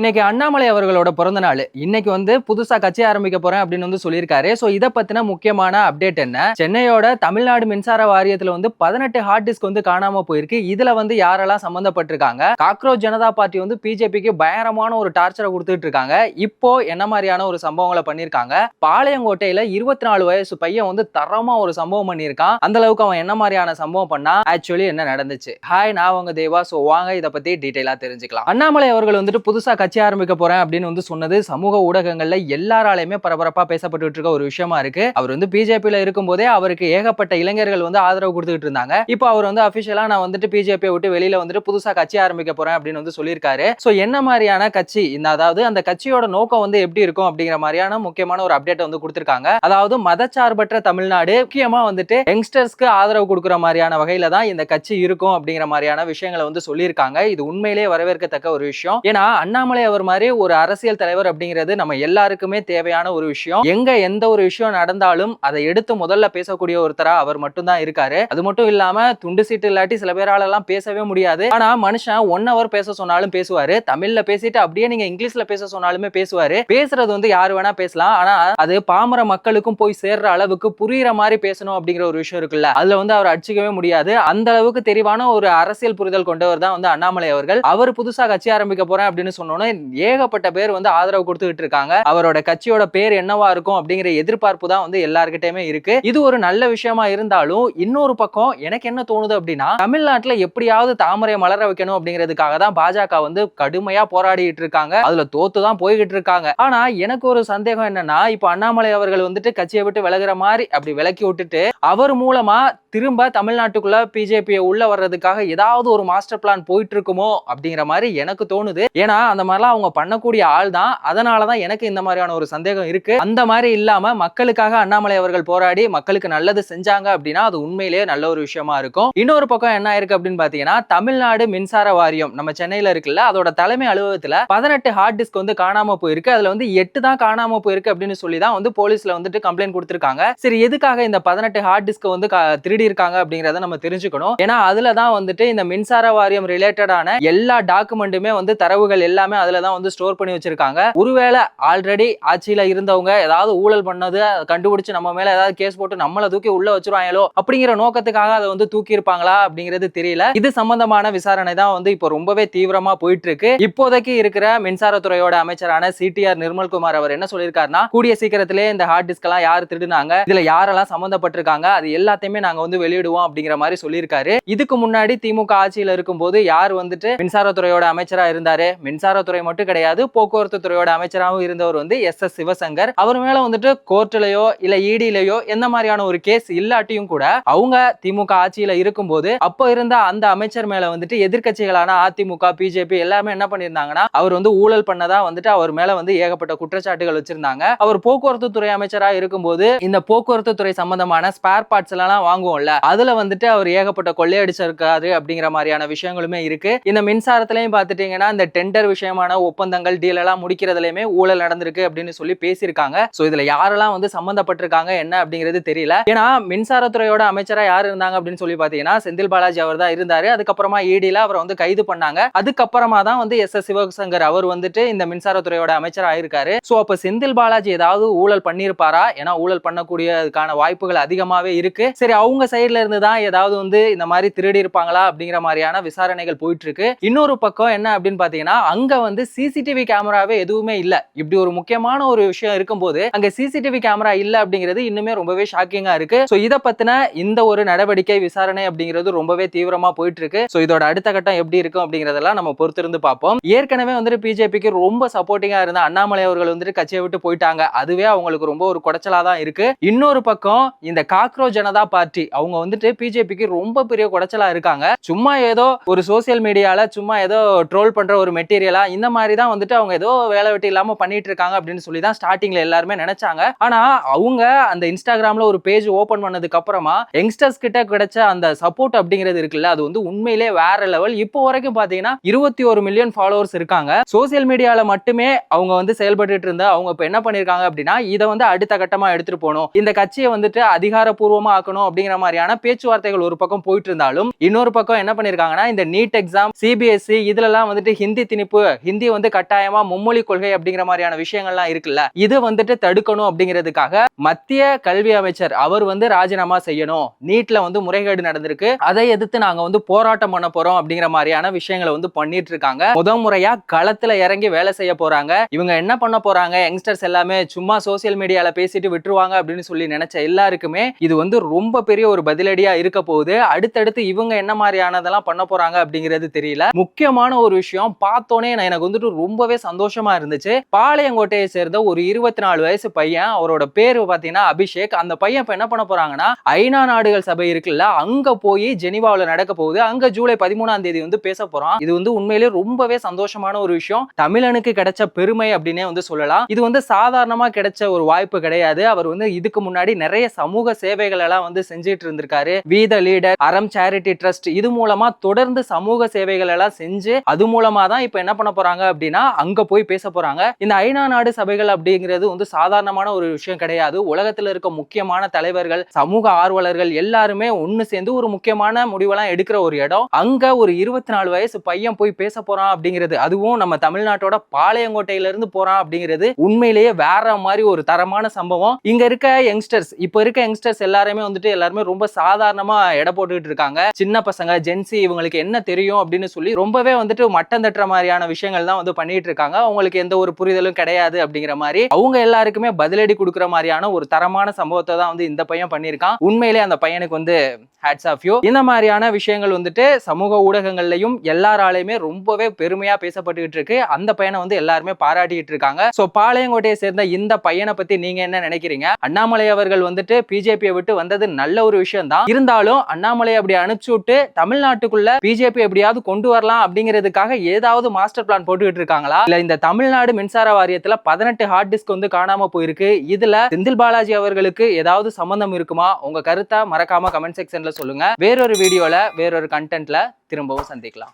இன்னைக்கு அண்ணாமலை அவர்களோட பிறந்த நாள். இன்னைக்கு புதுசா கட்சி ஆரம்பிக்க போறேன் அப்படின்னு சொல்லியிருக்காரு. சோ இத பத்தின முக்கியமான அப்டேட் என்ன? சென்னையோட தமிழ்நாடு மின்சார வாரியத்துல 18 ஹார்ட் டிஸ்க் காணாம போயிருக்கு. இதுல யாரெல்லாம் சம்பந்தப்பட்டிருக்காங்க? காக்ரோச் ஜனதா பார்ட்டி பிஜேபிக்கு பயங்கரமான ஒரு டார்ச்சரை கொடுத்துட்டு இருக்காங்க. இப்போ என்ன மாதிரியான ஒரு சம்பவங்களை பண்ணிருக்காங்க? பாளையங்கோட்டையில 24 வயசு பையன் தரமா ஒரு சம்பவம் பண்ணியிருக்கான். அந்த அளவுக்கு அவன் என்ன மாதிரியான சம்பவம் பண்ணா, ஆக்சுவலி என்ன நடந்துச்சு? ஹாய், நான் உங்க தேவா. சோ வாங்க இத பத்தி டீடைலா தெரிஞ்சுக்கலாம். அண்ணாமலை அவர்கள் புதுசா கட்சி ஆரம்பிக்க போறேன் அப்படின்னு சொன்னது சமூக ஊடகங்கள்ல எல்லாராலையுமே பரபரப்பா பேசப்பட்டு இருக்க ஒரு விஷயமா இருக்கு. அவர் பிஜேபியில இருக்கும் போதே அவருக்கு ஏகப்பட்ட இளைஞர்கள் ஆதரவு கொடுத்துட்டு இருந்தாங்க. இப்போ அவர் அபிஷியலா நான் பிஜேபியை விட்டு வெளியில புதுசா கட்சி ஆரம்பிக்க போறேன் அப்படின்னு சொல்லியிருக்காரு. சோ என்ன மாதிரியான கட்சி, அதாவது அந்த கட்சியோட நோக்கம் எப்படி இருக்கும் அப்படிங்கிற மாதிரியான முக்கியமான ஒரு அப்டேட் கொடுத்திருக்காங்க. அதாவது மதச்சார்பற்ற தமிழ்நாடு, முக்கியமா யங்ஸ்டர்ஸ்க்கு ஆதரவு கொடுக்கிற மாதிரியான வகையில தான் இந்த கட்சி இருக்கும் அப்படிங்கிற மாதிரியான விஷயங்களை சொல்லியிருக்காங்க. இது உண்மையிலேயே வரவேற்கத்தக்க ஒரு விஷயம். ஏன்னா அண்ணாமலை அவர் மாதிரி ஒரு அரசியல் தலைவர் அப்படிங்கிறது நம்ம எல்லாருக்குமே தேவையான ஒரு விஷயம். எங்க எந்த ஒரு விஷயம் நடந்தாலும் அதை எடுத்து முதல்ல பேசக்கூடிய ஒருத்தரா அவர் மட்டும் தான் இருக்காரு. அது மட்டும் இல்லாம துண்டு சீட்டு இல்லாட்டி சில பேரால எல்லாம் பேசவே முடியாது. ஆனா மனுஷன் 1 hour பேச சொன்னாலும் பேசுவாரு. தமிழ்ல பேசிட்டு அப்படியே நீங்க இங்கிலீஷ்ல பேச சொன்னாலுமே பேசுவாரு. பேசுறது யாரு வேணா பேசலாம். ஆனா அது பாமர மக்களுக்கும் போய் சேர்ற அளவுக்கு புரியுற மாதிரி பேசணும் அப்படிங்கிற ஒரு விஷயம் இருக்குல்ல, அதுல அவர் அடிச்சுக்கவே முடியாது. அந்த அளவுக்கு தெளிவான ஒரு அரசியல் புரிதல் கொண்டவர் தான் அண்ணாமலை அவர்கள். அவர் புதுசா கட்சி ஆரம்பிக்க போறேன் அப்படின்னு சொன்னோன்னே ஏகப்பட்ட பேர் ஆதரவு கொடுத்துட்டு இருக்காங்க. அவரோட கட்சியோட பேர் என்னவா இருக்கும் அப்படிங்கிற எதிர்பார்ப்பு தான் எல்லார்கிட்டயுமே இருக்கு. இது ஒரு நல்ல விஷயமா இருந்தாலும் இன்னொரு பக்கம் எனக்கு என்ன தோணுது அப்படின்னா, தமிழ்நாட்டுல எப்படியாவது தாமரை மலர வைக்கணும் அப்படிங்கிறதுக்காக தான் பாஜக கடுமையா போராடிட்டு இருக்காங்க. அதுல தோத்து தான் போய்கிட்டு இருக்காங்க. ஆனா எனக்கு ஒரு சந்தேகம் என்னன்னா, இப்ப அண்ணாமலை அவர்கள் கட்சியை விட்டு விலகுற மாதிரி அப்படி விலக்கி விட்டுட்டு அவர் மூலமா திரும்ப தமிழ்நாட்டுக்குள்ள பிஜேபியை உள்ள வர்றதுக்காக ஏதாவது ஒரு மாஸ்டர் பிளான் போயிட்டு இருக்குமோ அப்படிங்கிற மாதிரி எனக்கு தோணுது. ஏன்னா அந்த மாதிரிலாம் அவங்க பண்ணக்கூடிய ஆள் தான். அதனாலதான் எனக்கு இந்த மாதிரியான ஒரு சந்தேகம் இருக்கு. அந்த மாதிரி இல்லாம மக்களுக்காக அண்ணாமலை அவர்கள் போராடி மக்களுக்கு நல்லது செஞ்சாங்க அப்படின்னா அது உண்மையிலேயே நல்ல ஒரு விஷயமா இருக்கும். இன்னொரு பக்கம் என்ன இருக்கு அப்படின்னு பாத்தீங்கன்னா, தமிழ்நாடு மின்சார வாரியம் நம்ம சென்னையில இருக்குல்ல, அதோட தலைமை அலுவலகத்துல 18 ஹார்ட் டிஸ்க் காணாம போயிருக்கு. அதுல 8 தான் காணாம போயிருக்கு அப்படின்னு சொல்லி தான் போலீஸ்ல கம்ப்ளைண்ட் கொடுத்திருக்காங்க. சரி, எதுக்காக இந்த 18 ஹார்ட் டிஸ்க் திருடி இருக்காங்க அப்படிங்கறத நம்ம தெரிஞ்சுக்கணும். ஏன்னா அதுல தான் இந்த மின்சார வாரியம் ரிலேட்டடான எல்லா டாக்குமெண்ட்டுமே தரவுகள் எல்லாமே அதுல தான் ஸ்டோர் பண்ணி வச்சிருக்காங்க. ஒருவேளை ஆல்ரெடி ஆட்சியில இருந்தவங்க ஏதாவது ஊழல் பண்ணது கண்டுபிடிச்சு நம்ம மேல ஏதாவது கேஸ் போட்டு நம்மள தூக்கி உள்ள வச்சிருவாங்களோ அப்படிங்கிற நோக்கத்துக்காக அதை தூக்கி இருப்பாங்களா அப்படிங்கிறது தெரியல. இது சம்பந்தமான விசாரணை தான் இப்போ ரொம்பவே தீவிரமா போயிட்டு இருக்கு. இப்போதைக்கு இருக்கிற மின்சாரத்துறையோட அமைச்சரான சிடிஆர் நிர்மல்குமார் அவர் என்ன சொல்லியிருக்காருன்னா, கூடிய சீக்கிரத்திலே இந்த ஹார்ட் டிஸ்க் எல்லாம் யாரு திருடுனாங்க, இதுல யாரெல்லாம் சம்பந்தப்பட்டிருக்காங்க, அது எல்லாத்தையுமே நாங்க வெளியிடுவோம் அப்படிங்கிற மாதிரி சொல்லியிருக்காரு. இதுக்கு முன்னாடி திமுக ஆட்சியில இருக்கும்போது யார் மின்சாரத்துறையோட அமைச்சரா இருந்தாரு? மின்சாரத்துறை மட்டும் கிடையாது, போக்குவரத்து துறையோட அமைச்சராகவும் இருந்தவர் எஸ் சிவசங்கர். அவர் மேல கோர்ட்லயோ இல்ல இடிலயோ எந்த மாதிரியான ஒரு கேஸ் இல்லாட்டியும் கூட அவங்க திமுக ஆட்சியில இருக்கும்போது அப்போ இருந்த அந்த அமைச்சர் மேல எதிர்க்கட்சிகளான அதிமுக, பிஜேபி எல்லாமே என்ன பண்ணிருந்தாங்கன்னா, அவர் ஊழல் பண்ணதா அவர் மேல ஏகப்பட்ட குற்றச்சாட்டுகள் வச்சிருந்தாங்க. அவர் போக்குவரத்து துறை அமைச்சரா இருக்கும்போது இந்த போக்குவரத்து துறை சம்பந்தமான ஸ்பேர் பார்ட்ஸ் எல்லாம் வாங்குவோம்ல, அதுல அவர் ஏகப்பட்ட கொள்ளையடிச்சிருக்காரு அப்படிங்கிற மாதிரியான விஷயங்களுமே இருக்கு. இந்த மின்சாரத்திலையும் பாத்துட்டீங்கன்னா இந்த டெண்டர் விஷயமான ஒப்பந்தங்கள் டீல் எல்லாம் முடிக்கிறதுலயுமே ஊழல் நடந்திருக்கு அப்படின்னு சொல்லி பேசியிருக்காங்க. சோ இதுல யாரெல்லாம் சம்பந்தப்பட்டிருக்காங்க என்ன அப்படிங்கிறது தெரியல. ஏன்னா மின்சாரத்துறையோட அமைச்சரா யார் இருந்தாங்க அப்படின்னு சொல்லி பாத்தீங்கன்னா செந்தில் பாலாஜி அவர் தான் இருந்தாரு. அதுக்கப்புறமா இடில அவரை கைது பண்ணாங்க. அதுக்கப்புறமா தான் எஸ் சிவசங்கர் அவர் இந்த மின்சாரத்துறையோட அமைச்சர் ஆயிருக்காரு. சோ அப்ப செந்தில் பாலாஜி ஏதாவது ஊழல் பண்ணிருப்பாரா? ஏன்னா ஊழல் பண்ணக்கூடியதுக்கான வாய்ப்புகள் அதிகமாவே இருக்கு. சரி, அவங்க சைட்ல இருந்து தான் ஏதாவது இந்த மாதிரி திருடி இருப்பாங்களா அப்படிங்கிற மாதிரியான விசாரணைகள் போயிட்டு இருக்கு. இன்னொரு பக்கம் என்ன அப்படின்னு பாத்தீங்கன்னா, அங்க சிசிடிவி கேமராவே எதுவுமே இல்ல. இப்படி ஒரு முக்கியமான ஒரு விஷயம் இருக்கும்போது அங்க சிசிடிவி கேமரா இல்ல அப்படிங்கிறது இன்னுமே ரொம்பவே ஷாக்கிங்கா இருக்கு. சோ இத பத்தின இந்த ஒரு நடவடிக்கை விசாரணை அப்படிங்கிறது ரொம்பவே தீவிரமா போயிட்டு இருக்கு. சோ இதோட அடுத்த கட்டம் எப்படி இருக்கும் அப்படிங்கறதெல்லாம் நம்ம பொறுத்திருந்து பார்ப்போம். ஏற்கனவே பிஜேபிக்கு ரொம்ப சப்போர்ட்டிங்கா இருந்த அண்ணாமலை அவர்கள் கட்சியை விட்டு போயிட்டாங்க. அதுவே அவங்களுக்கு ரொம்ப ஒரு குடைச்சலா தான் இருக்கு. இன்னொரு பக்கம் இந்த காக்ரோச் ஜனதா பார்ட்டி அவங்க பிஜேபிக்கு ரொம்ப பெரிய குடைச்சலா இருக்காங்க. சும்மா ஏதோ ஒரு சோசியல் மீடியால சும்மா ஏதோ ட்ரோல் பண்ற ஒரு மெட்டீரியலா இந்த மாதிரி தான் அவங்க ஏதோ வேலை வெட்டி இல்லாம பண்ணிட்டு இருக்காங்க அப்படின்னு சொல்லி தான் ஸ்டார்டிங்ல எல்லாருமே நினைச்சாங்க. ஆனா அவங்க அந்த இன்ஸ்டாகிராம்ல ஒரு பேஜ் ஓபன் பண்ணதுக்கு அப்புறமா யங்ஸ்டர்ஸ் கிட்ட கிடைச்ச அந்த சப்போர்ட் அப்படிங்கிறது இருக்குல்ல, அது உண்மையிலே வேற லெவல். இப்போ வரைக்கும் பாத்தீங்கன்னா 21 மில்லியன் ஃபாலோவர்ஸ் இருக்காங்க. சோசியல் மீடியால மட்டுமே அவங்க செயல்பட்டு இருந்த அவங்க இப்ப என்ன பண்ணிருக்காங்க அப்படின்னா, இதை அடுத்த கட்டமா எடுத்துட்டு போகணும், இந்த கட்சியை அதிகாரப்பூர்வமா ஆக்கணும் அப்படிங்கிற மாதிரியான பேச்சுவார்த்தைகள் ஒரு பக்கம் போயிட்டு இருந்தாலும் இன்னொரு பக்கம் என்ன பண்ணிருக்காங்கன்னா, இந்த நீட் எக்ஸாம், சிபிஎஸ்இ இதுல எல்லாம் ஹிந்தி திணிப்பு, ஹிந்தி வந்து கட்டாயமா மும்மொழி கொள்கை அப்படிங்கிற மாதிரியான விஷயங்கள்லாம் இருக்குல்ல, இது வந்துட்டு தடுக்கணும் அப்படிங்கிறதுக்காக மத்திய கல்வி அமைச்சர் அவர் வந்து ராஜினாமா செய்யணும், நீட்ல வந்து முறைகேடு நடந்திருக்கு, அதை எதிர்த்து நாங்க வந்து போராட்டம் பண்ண போறோம் அப்படிங்கிற மாதிரியான விஷயங்களை வந்து பண்ணிட்டு இருக்காங்க. முதல் முறையா களத்துல இறங்கி வேலை செய்ய போறாங்க. இவங்க என்ன பண்ண போறாங்க, யங்ஸ்டர்ஸ் எல்லாமே சும்மா சோசியல் மீடியால பேசிட்டு விட்டுருவாங்க அப்படின்னு சொல்லி நினைச்ச எல்லாருக்குமே இது வந்து ரொம்ப பெரிய ஒரு பதிலடியா இருக்க போகுது. அடுத்தடுத்து இவங்க என்ன மாதிரியானதெல்லாம் பண்ண போறாங்க அப்படிங்கிறது தெரியல. முக்கியமான ஒரு விஷயம் பார்த்தோன்னே எனக்கு வந்துட்டு ரொம்பவே சந்தோஷமா இருந்துச்சு. பாளையங்கோட்டையை சேர்ந்த ஒரு 24 வயசு பையன், அவரோட பேரு பாத்தீங்கன்னா அபிஷேக். அந்த பையன் இப்ப என்ன பண்ண போறாங்கன்னா ஐநா நாடுகள் சபை இருக்குல்ல, அங்க போய் ஜெனீவாவுல நடக்க போகுது. அங்க ஜூலை 13ஆம் தேதி வந்து பேச போறான். இது வந்து உண்மையிலேயே ரொம்பவே சந்தோஷமான ஒரு விஷயம். தமிழனுக்கு கிடைச்ச பெருமை அப்படின்னே வந்து சொல்லலாம். இது வந்து சாதாரணமா கிடைச்ச ஒரு வாய்ப்பு கிடையாது. அவர் வந்து இதுக்கு முன்னாடி நிறைய சமூக சேவைகள் எல்லாம் வந்து செஞ்சிட்டு இருந்திருக்காரு. வி த லீடர், அறம் சேரிட்டி ட்ரஸ்ட், இது மூலமா தொடர்ந்து சமூக சேவைகள் எல்லாம் செஞ்சு அது மூலமா தான் இப்ப என்ன பண்ண போறாங்க அப்படின்னா அங்க போய் பேச போறாங்க. இந்த ஐநா நாடு சபைகள் அப்படிங்கிறது வந்து சாதாரணமான ஒரு விஷயம் கிடையாது. உலகத்துல இருக்க முக்கியமான தலைவர்கள், சமூக ஆர்வலர்கள் எல்லாருமே ஒண்ணு சேர்ந்து ஒரு முக்கியமான முடிவெல்லாம் எடுக்கிற ஒரு இடம். அங்க ஒரு 24 வயசு பையன் போய் பேச போறான் அப்படிங்கிறது, அதுவும் நம்ம தமிழ்நாட்டோட பாளையங்கோட்டையில இருந்து போறான் அப்படிங்கிறது உண்மையிலேயே வேற மாதிரி ஒரு தரமான சம்பவம். இங்க இருக்க யங்ஸ்டர்ஸ், இப்ப இருக்க யங்ஸ்டர்ஸ் எல்லாருமே வந்துட்டு எல்லாருமே ரொம்ப சாதாரணமா எடை போட்டுட்டு இருக்காங்க. சின்ன பசங்க, ஜென்சி, இவங்களுக்கு என்ன தெரியும் அப்படின்னு சொல்லி ரொம்பவே வந்துட்டு மட்டம் தட்டுற மாதிரியான விஷயங்கள் தான் வந்து பண்ணிட்டு இருக்காங்க. அவங்களுக்கு எந்த ஒரு புரிதலும் கிடையாது அப்படிங்கிற மாதிரி அவங்க எல்லாருக்குமே பதிலடி கொடுக்குற மாதிரியான ஒரு தரமான சம்பவத்தை தான் வந்து இந்த பையன் பண்ணியிருக்கான். உண்மையிலே அந்த பையனுக்கு வந்து ஹேட்ஸ் ஆஃப் யூ. இந்த மாதிரியான விஷயங்கள் வந்துட்டு சமூக ஊடகங்கள்லயும் எல்லாராலையுமே ரொம்பவே பெருமையா பேசப்பட்டுக்கிட்டு இருக்கு. அந்த பையனை வந்து எல்லாருமே பாராட்டிட்டு இருக்காங்க. சோ பாளையங்கோட்டையை சேர்ந்த இந்த பையனை பத்தி நீங்க என்ன நினைக்கிறீங்க? அண்ணாமலை அவர்கள் வந்துட்டு பிஜேபியை விட்டு வந்தது நல்ல ஒரு விஷயம் தான். இருந்தாலும் அண்ணாமலை அப்படி அனுப்பிச்சு விட்டு தமிழ்நாட்டுக்குள்ள பிஜேபி எப்படியாவது கொண்டு வரலாம் அப்படிங்கிறதுக்காக ஏதாவது மாஸ்டர் பிளான் போட்டுக்கிட்டு இருக்காங்களா? இல்ல இந்த தமிழ்நாடு மின்சார வாரியத்துல 18 ஹார்ட் டிஸ்க் வந்து காணாம போயிருக்கு. இதுல செந்தில் பாலாஜி அவர்களுக்கு ஏதாவது சம்பந்தம் இருக்குமா? உங்க கருத்தை மறக்காம கமெண்ட் செக்ஷன்ல சொல்லுங்க. வேறொரு வீடியோல வேறொரு கண்டென்ட்ல திரும்பவும் சந்திக்கலாம்.